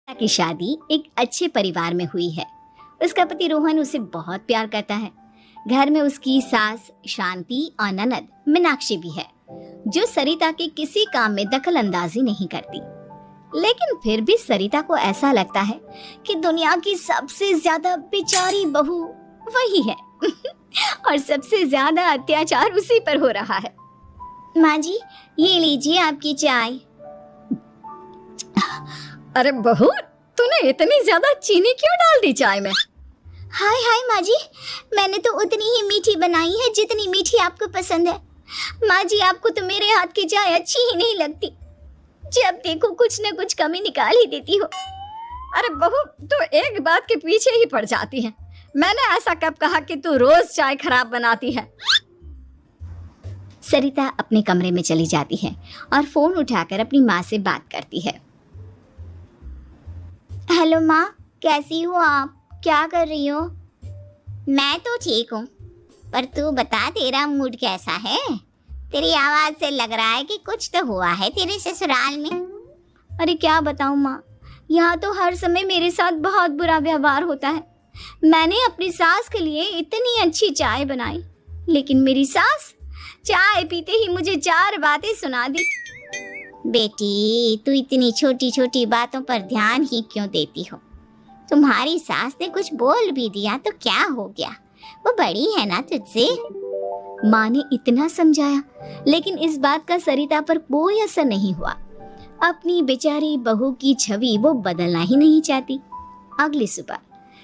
की शादी एक अच्छे परिवार में हुई है। उसका पति रोहन उसे बहुत प्यार करता है। घर में उसकी सास शांति और ननद मीनाक्षी भी है, जो सरिता के किसी काम में दखल अंदाजी नहीं करती। लेकिन फिर भी सरिता को ऐसा लगता है कि दुनिया की सबसे ज्यादा बेचारी बहू वही है और सबसे ज्यादा अत्याचार उसी पर हो रहा है। माँ जी, ये लीजिए आपकी चाय। अरे बहू, तूने इतनी ज्यादा चीनी क्यों डाल दी चाय में? हाय हाय माँ जी, मैंने तो उतनी ही मीठी बनाई है जितनी मीठी आपको पसंद है। माँ जी, आपको तो मेरे हाथ की चाय अच्छी ही नहीं लगती। जब देखो कुछ न कुछ कमी निकाल ही देती हो। अरे बहू, तो एक बात के पीछे ही पड़ जाती है। मैंने ऐसा कब कहा कि तू रोज चाय खराब बनाती है? सरिता अपने कमरे में चली जाती है और फोन उठाकर अपनी माँ से बात करती है। हेलो माँ, कैसी हो आप? क्या कर रही हो? मैं तो ठीक हूँ, पर तू बता, तेरा मूड कैसा है? तेरी आवाज से लग रहा है कि कुछ तो हुआ है तेरे ससुराल में। अरे क्या बताऊँ माँ, यहाँ तो हर समय मेरे साथ बहुत बुरा व्यवहार होता है। मैंने अपनी सास के लिए इतनी अच्छी चाय बनाई, लेकिन मेरी सास चाय पीते ही मुझे 4 बातें सुना दी। बेटी, तू इतनी छोटी छोटी बातों पर ध्यान ही क्यों देती हो? तुम्हारी सास ने कुछ बोल भी दिया तो क्या हो गया, वो बड़ी है ना तुझसे। माँ ने इतना समझाया, लेकिन इस बात का सरिता पर कोई असर नहीं हुआ। अपनी बेचारी बहू की छवि वो बदलना ही नहीं चाहती। अगली सुबह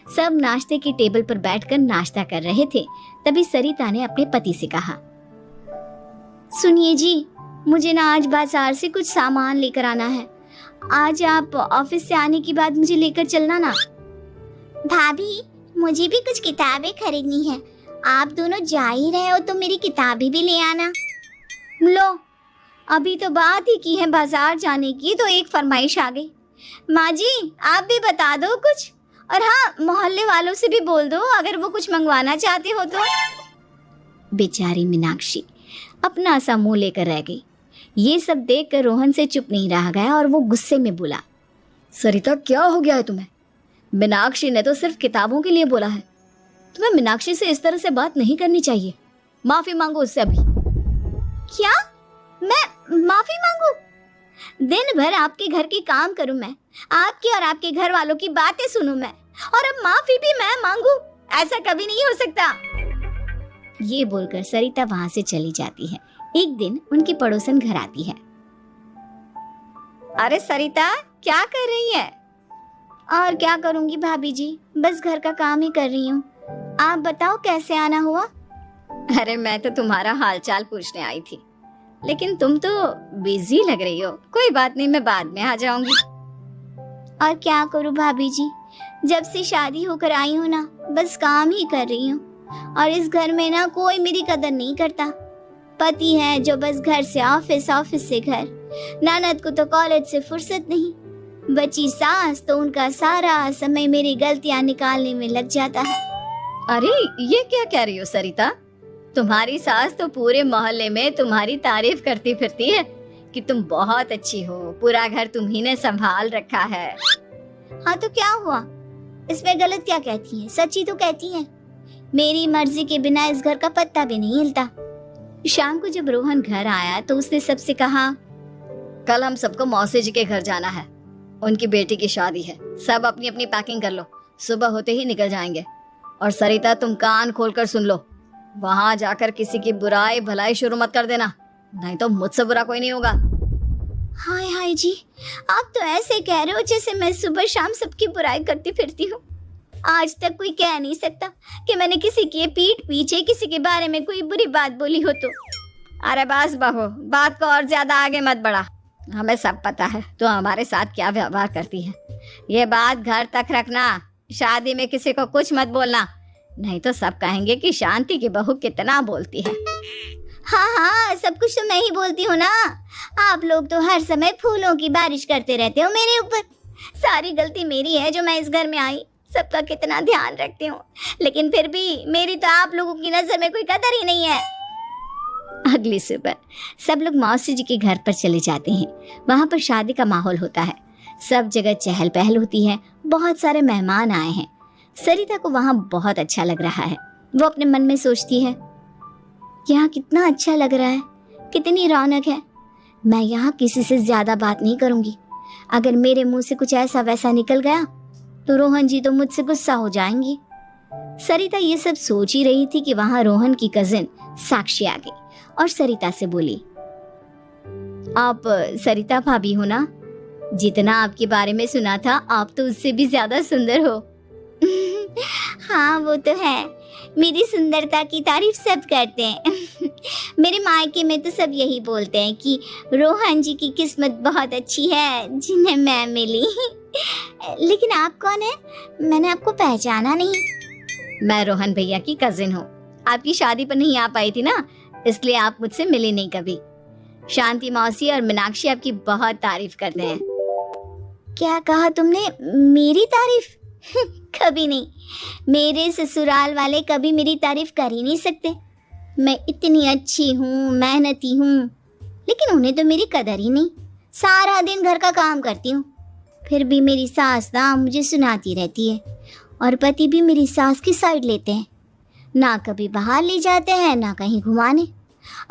सब नाश्ते के टेबल पर बैठकर नाश्ता कर रहे थे, तभी सरिता ने अपने पति से कहा, सुनिए जी, मुझे ना आज बाजार से कुछ सामान लेकर आना है। आज आप ऑफिस से आने के बाद मुझे लेकर चलना ना। भाभी, मुझे भी कुछ किताबें खरीदनी है। आप दोनों जा ही रहे हो तो मेरी किताबें भी ले आना। लो, अभी तो बात ही की है बाजार जाने की, तो एक फरमाइश आ गई। माँ जी, आप भी बता दो कुछ, और हाँ, मोहल्ले वालों से भी बोल दो अगर वो कुछ मंगवाना चाहते हो तो। बेचारी मीनाक्षी अपना सा मुंह लेकर रह गई। ये सब देखकर रोहन से चुप नहीं रह गया और वो गुस्से में बोला, सरिता, क्या हो गया है तुम्हें? मीनाक्षी ने तो सिर्फ किताबों के लिए बोला है। तुम्हें मीनाक्षी से इस तरह से बात नहीं करनी चाहिए। माफी मांगो उससे अभी। क्या? मैं माफी मांगू? दिन भर आपके घर के काम करूं मैं, आपकी और आपके घर वालों की बातें सुनूं मैं, और अब माफी भी मैं मांगू? ऐसा कभी नहीं हो सकता। ये बोलकर सरिता वहां से चली जाती है। एक दिन उनकी पड़ोसन घर आती है। अरे सरिता, क्या कर रही है? और क्या करूंगी भाभी जी, बस घर का काम ही कर रही हूँ। आप बताओ कैसे आना हुआ? अरे मैं तो तुम्हारा हालचाल पूछने आई थी, लेकिन तुम तो बिजी लग रही हो। कोई बात नहीं, मैं बाद में आ जाऊंगी। और क्या करूँ भाभी जी, जब से शादी होकर आई हूँ ना, बस काम ही कर रही हूँ। और इस घर में ना कोई मेरी कदर नहीं करता। पति है जो बस घर से ऑफिस, ऑफिस से घर। ननद को तो कॉलेज से फुर्सत नहीं। बची सास तो उनका सारा समय मेरी गलतियां निकालने में लग जाता है। अरे ये क्या कह रही हो सरिता? तुम्हारी सास तो पूरे मोहल्ले में तुम्हारी तारीफ करती फिरती है कि तुम बहुत अच्छी हो, पूरा घर तुम्ही ने संभाल रखा है। हाँ तो क्या हुआ, इसमें गलत क्या कहती है? सच्ची तो कहती है। मेरी मर्जी के बिना इस घर का पत्ता भी नहीं हिलता। शाम को जब रोहन घर आया तो उसने सबसे कहा, कल हम सबको मौसी जी के घर जाना है। उनकी बेटी की शादी है। सब अपनी अपनी पैकिंग कर लो, सुबह होते ही निकल जाएंगे। और सरिता, तुम कान खोलकर सुन लो, वहां जाकर किसी की बुराई भलाई शुरू मत कर देना, नहीं तो मुझसे बुरा कोई नहीं होगा। हाय हाय जी, आप तो ऐसे कह रहे हो जैसे मैं सुबह शाम सबकी बुराई करती फिरती हूँ। आज तक कोई कह नहीं सकता कि मैंने किसी के पीठ पीछे किसी के बारे में कोई बुरी बात बोली हो तो। अरे बस बहू, बात को और ज्यादा आगे मत बढ़ा। हमें सब पता है तो हमारे साथ क्या व्यवहार करती है। ये बात घर तक रखना, शादी में किसी को कुछ मत बोलना, नहीं तो सब कहेंगे कि शांति की बहू कितना बोलती है। हाँ हाँ, सब कुछ तो मैं ही बोलती हूँ ना। आप लोग तो हर समय फूलों की बारिश करते रहते हो मेरे ऊपर। सारी गलती मेरी है जो मैं इस घर में आई, सबका कितना ध्यान रखती हूँ, लेकिन फिर भी मेरी तो आप लोगों की नजर में कोई कदर ही नहीं है। अगली सुबह सब लोग मौसी जी के घर पर चले जाते हैं। वहाँ पर शादी का माहौल होता है। सब जगह चहल पहल होती है, बहुत सारे मेहमान आए हैं। सरिता को वहाँ बहुत अच्छा लग रहा है। वो अपने मन में सोचती है, यहाँ कितना अच्छा लग रहा है, कितनी रौनक है। मैं यहाँ किसी से ज्यादा बात नहीं करूंगी। अगर मेरे मुंह से कुछ ऐसा वैसा निकल गया तो रोहन जी तो मुझसे गुस्सा हो जाएंगी। सरिता ये सब सोच ही रही थी कि वहां रोहन की कजिन साक्षी आ गई और सरिता से बोली, आप सरिता भाभी हो ना? जितना आपके बारे में सुना था, आप तो उससे भी ज्यादा सुंदर हो। हाँ वो तो है, मेरी सुंदरता की तारीफ सब करते हैं। मेरे मायके में तो सब यही बोलते हैं कि रोहन जी की किस्मत बहुत अच्छी है जिन्हें मैं मिली। लेकिन आप कौन है? मैंने आपको पहचाना नहीं। मैं रोहन भैया की कजिन हूँ। आपकी शादी पर नहीं आ पाई थी ना, इसलिए आप मुझसे मिले नहीं कभी। शांति मौसी और मीनाक्षी आपकी बहुत तारीफ करते हैं। क्या कहा तुमने? मेरी तारीफ? कभी नहीं। मेरे ससुराल वाले कभी मेरी तारीफ कर ही नहीं सकते। मैं इतनी अच्छी हूँ, मेहनती हूँ, लेकिन उन्हें तो मेरी कदर ही नहीं। सारा दिन घर का काम करती हूँ, फिर भी मेरी सास ना मुझे सुनाती रहती है, और पति भी मेरी सास की साइड लेते हैं। ना कभी बाहर ले जाते हैं, ना कहीं घुमाने।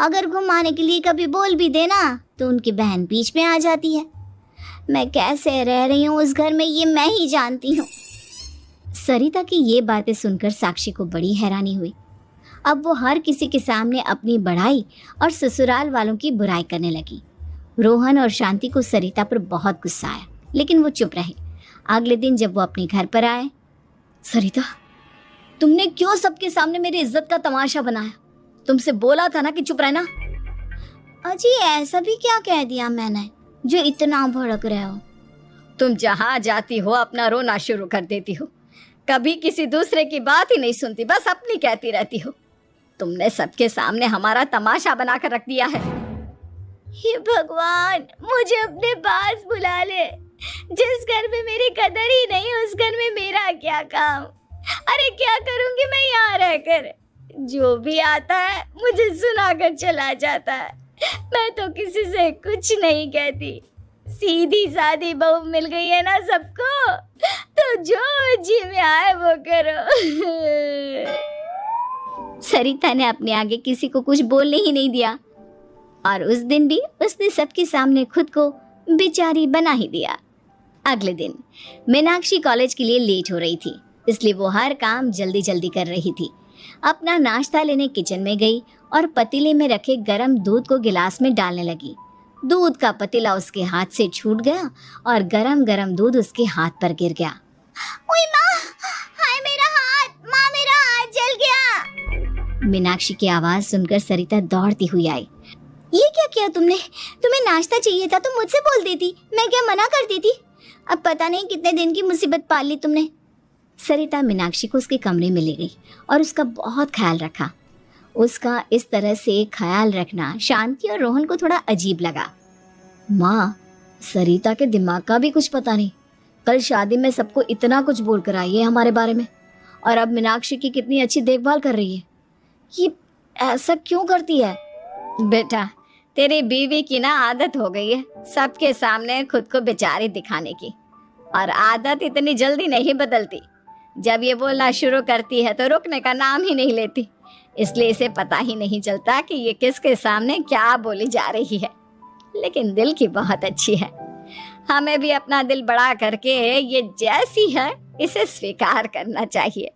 अगर घुमाने के लिए कभी बोल भी देना तो उनकी बहन बीच में आ जाती है। मैं कैसे रह रही हूँ उस घर में, ये मैं ही जानती हूँ। सरिता की ये बातें सुनकर साक्षी को बड़ी हैरानी हुई। अब वो हर किसी के सामने अपनी बढ़ाई और ससुराल वालों की बुराई करने लगी। रोहन और शांति को सरिता पर बहुत गुस्सा आया, लेकिन वो चुप रहे। अगले दिन जब वो अपने घर पर आए, सरिता, तुमने क्यों सबके सामने मेरी इज्जत का तमाशा बनाया? तुमसे बोला था ना कि चुप रहना। अजी ऐसा भी क्या कह दिया मैंने जो इतना भड़क रहे हो? तुम जहाँ जाती हो अपना रोना शुरू कर देती हो, कभी किसी दूसरे की बात ही नहीं सुनती, बस अपनी कहती रहती हो। तुमने सबके सामने हमारा तमाशा बनाकर रख दिया है। हे भगवान, मुझे अपने पास बुला ले। जिस घर में मेरी कदर ही नहीं, उस घर में मेरा क्या काम? अरे क्या करूंगी मैं यहाँ रहकर? जो भी आता है मुझे सुनाकर चला जाता है। मैं तो किसी से कुछ नहीं कहती। सीधी सादी बहू मिल गई है ना सबको, तो जो जी में आए वो करो। सरिता ने अपने आगे किसी को कुछ बोलने ही नहीं दिया, और उस दिन भी उसने सबके सामने खुद को बेचारी बना ही दिया। अगले दिन मीनाक्षी कॉलेज के लिए लेट हो रही थी, इसलिए वो हर काम जल्दी जल्दी कर रही थी। अपना नाश्ता लेने किचन में गई और पतीले में रखे गरम दूध को गिलास में डालने लगी। दूध का पतीला उसके हाथ से छूट गया और गरम गरम दूध उसके हाथ पर गिर गया। ओए माँ, हाय मेरा हाथ, माँ मेरा हाथ जल गया। मीनाक्षी की आवाज सुनकर सरिता दौड़ती हुई आई। ये क्या किया तुमने? तुम्हें नाश्ता चाहिए था तो मुझसे बोल देती, मैं क्या मना करती थी? अब पता नहीं कितने दिन की मुसीबत पाल ली तुमने। सरिता मीनाक्षी को उसके कमरे में ले गई और उसका बहुत ख्याल रखा। उसका इस तरह से ख्याल रखना शांति और रोहन को थोड़ा अजीब लगा। माँ, सरिता के दिमाग का भी कुछ पता नहीं। कल शादी में सबको इतना कुछ बोल कर आई है हमारे बारे में, और अब मीनाक्षी की कितनी अच्छी देखभाल कर रही है। ये ऐसा क्यों करती है? बेटा, तेरी बीवी की ना आदत हो गई है सबके सामने खुद को बेचारी दिखाने की, और आदत इतनी जल्दी नहीं बदलती। जब ये बोलना शुरू करती है तो रुकने का नाम ही नहीं लेती, इसलिए इसे पता ही नहीं चलता कि ये किसके सामने क्या बोली जा रही है। लेकिन दिल की बहुत अच्छी है। हमें भी अपना दिल बड़ा करके ये जैसी है इसे स्वीकार करना चाहिए।